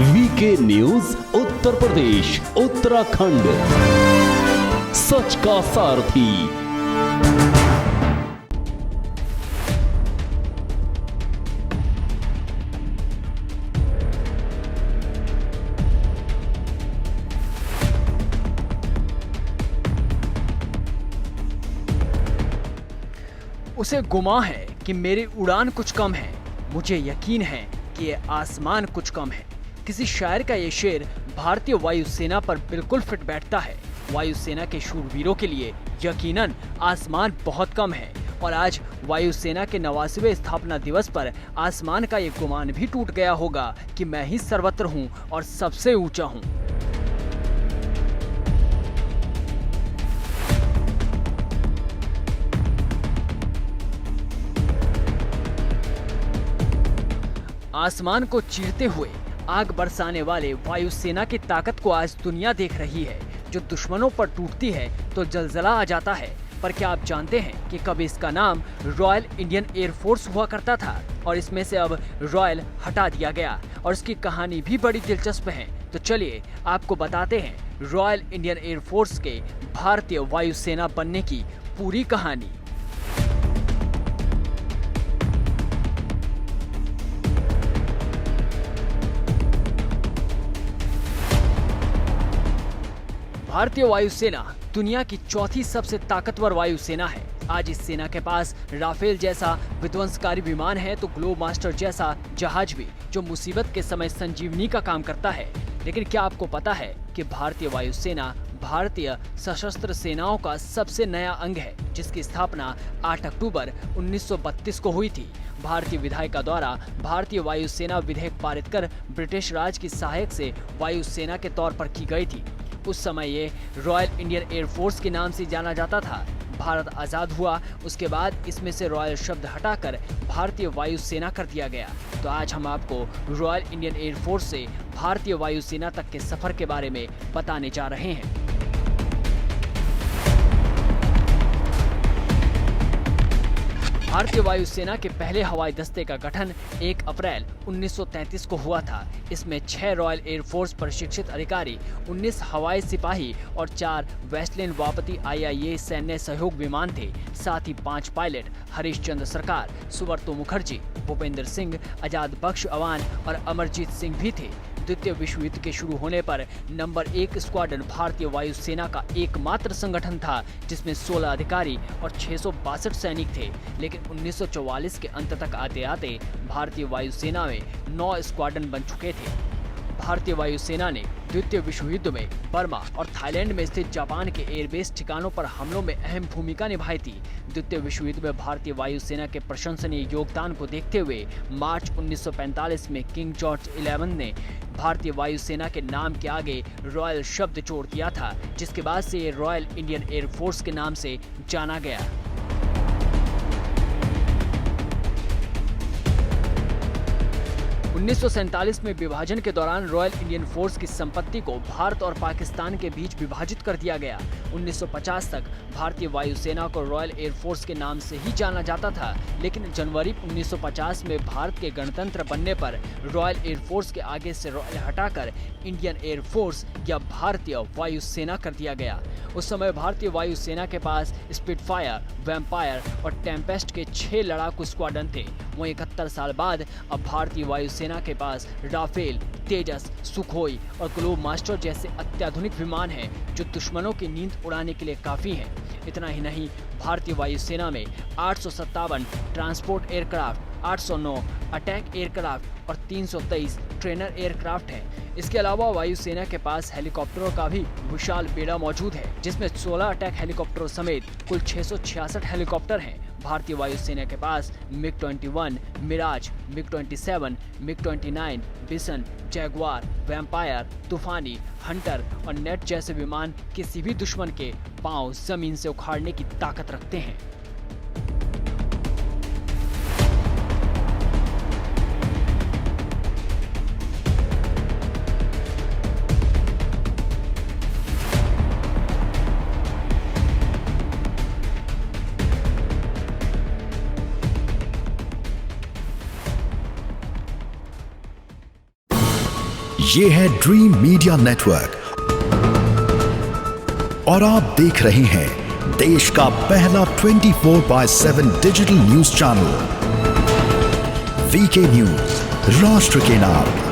VK news Uttar Pradesh Uttarakhand, सच का सारथी। उसे गुमान है कि मेरी उड़ान कुछ कम है, मुझे यकीन है कि ये आसमान कुछ कम है। किसी शायर का ये शेर भारतीय वायुसेना पर बिल्कुल फिट बैठता है। वायुसेना के शूरवीरों के लिए यकीनन आसमान बहुत कम है और आज वायुसेना के 89वें स्थापना दिवस पर आसमान का ये गुमान भी टूट गया होगा कि मैं ही सर्वत्र हूँ और सबसे ऊंचा हूँ। आसमान को चीरते हुए आग बरसाने वाले वायुसेना की ताकत को आज दुनिया देख रही है। जो दुश्मनों पर टूटती है तो जलजला आ जाता है। पर क्या आप जानते हैं कि कभी इसका नाम रॉयल इंडियन एयरफोर्स हुआ करता था और इसमें से अब रॉयल हटा दिया गया और इसकी कहानी भी बड़ी दिलचस्प है। तो चलिए आपको बताते हैं रॉयल इंडियन एयरफोर्स के भारतीय वायुसेना बनने की पूरी कहानी। भारतीय वायुसेना दुनिया की चौथी सबसे ताकतवर वायुसेना है। आज इस सेना के पास राफेल जैसा विध्वंसकारी विमान है तो ग्लोबमास्टर जैसा जहाज भी, जो मुसीबत के समय संजीवनी का काम करता है। लेकिन क्या आपको पता है कि भारतीय वायुसेना भारतीय सशस्त्र सेनाओं का सबसे नया अंग है, जिसकी स्थापना 8 अक्टूबर 1932 को हुई थी। भारतीय विधायिका द्वारा भारतीय वायुसेना विधेयक पारित कर ब्रिटिश राज की सहायक से वायुसेना के तौर पर की गई थी। उस समय ये रॉयल इंडियन एयरफोर्स के नाम से जाना जाता था। भारत आज़ाद हुआ उसके बाद इसमें से रॉयल शब्द हटाकर भारतीय वायुसेना कर दिया गया। तो आज हम आपको रॉयल इंडियन एयरफोर्स से भारतीय वायुसेना तक के सफर के बारे में बताने जा रहे हैं। भारतीय वायुसेना के पहले हवाई दस्ते का गठन 1 अप्रैल 1933 को हुआ था। इसमें 6 रॉयल एयरफोर्स प्रशिक्षित अधिकारी, 19 हवाई सिपाही और 4 वेस्टलैंड वापती IIA सैन्य सहयोग विमान थे। साथ ही 5 पायलट हरीश चंद्र सरकार, सुब्रतो मुखर्जी, भूपेंद्र सिंह, आजाद बख्श अवान और अमरजीत सिंह भी थे। द्वितीय विश्व युद्ध के शुरू होने पर नंबर 1 स्क्वाड्रन भारतीय वायुसेना का एकमात्र संगठन था जिसमें 16 अधिकारी और 662 सैनिक थे। लेकिन 1944 के अंत तक आते आते भारतीय वायुसेना में 9 स्क्वाड्रन बन चुके थे। भारतीय वायुसेना ने द्वितीय विश्व युद्ध में बर्मा और थाईलैंड में स्थित जापान के एयरबेस ठिकानों पर हमलों में अहम भूमिका निभाई थी। द्वितीय विश्व युद्ध में भारतीय वायुसेना के प्रशंसनीय योगदान को देखते हुए मार्च 1945 में किंग जॉर्ज 11 ने भारतीय वायुसेना के नाम के आगे रॉयल शब्द जोड़ दिया था, जिसके बाद से ये रॉयल इंडियन एयरफोर्स के नाम से जाना गया। 1947 में विभाजन के दौरान रॉयल इंडियन फोर्स की संपत्ति को भारत और पाकिस्तान के बीच विभाजित कर दिया गया। 1950 तक भारतीय वायुसेना को रॉयल एयरफोर्स के नाम से ही जाना जाता था, लेकिन जनवरी 1950 में भारत के गणतंत्र बनने पर रॉयल एयरफोर्स के आगे से रॉयल हटाकर इंडियन एयरफोर्स या भारतीय वायुसेना कर दिया गया। उस समय भारतीय वायुसेना के पास स्पिटफायर, वैम्पायर और टेम्पेस्ट के 6 लड़ाकू स्क्वाड्रन थे। वहीं 71 साल बाद अब भारतीय वायुसेना के पास राफेल, तेजस, सुखोई और ग्लोबमास्टर जैसे अत्याधुनिक विमान हैं जो दुश्मनों की नींद उड़ाने के लिए काफी हैं। इतना ही नहीं, भारतीय वायुसेना में 857 ट्रांसपोर्ट एयरक्राफ्ट, 809 अटैक एयरक्राफ्ट और 323 ट्रेनर एयरक्राफ्ट हैं। इसके अलावा वायुसेना के पास हेलीकॉप्टरों का भी विशाल बेड़ा मौजूद है, जिसमें 16 अटैक हेलीकॉप्टरों समेत कुल 666 हेलीकॉप्टर हैं। भारतीय वायुसेना के पास MiG-21, Mirage, MiG-27, MiG-29, Bison, Jaguar, Vampire, Toofani, Hunter और नेट जैसे विमान किसी भी दुश्मन के पांव जमीन से उखाड़ने की ताकत रखते हैं। ये है ड्रीम मीडिया नेटवर्क और आप देख रहे हैं देश का पहला 24/7 digital news channel VK news, राष्ट्र के नाम।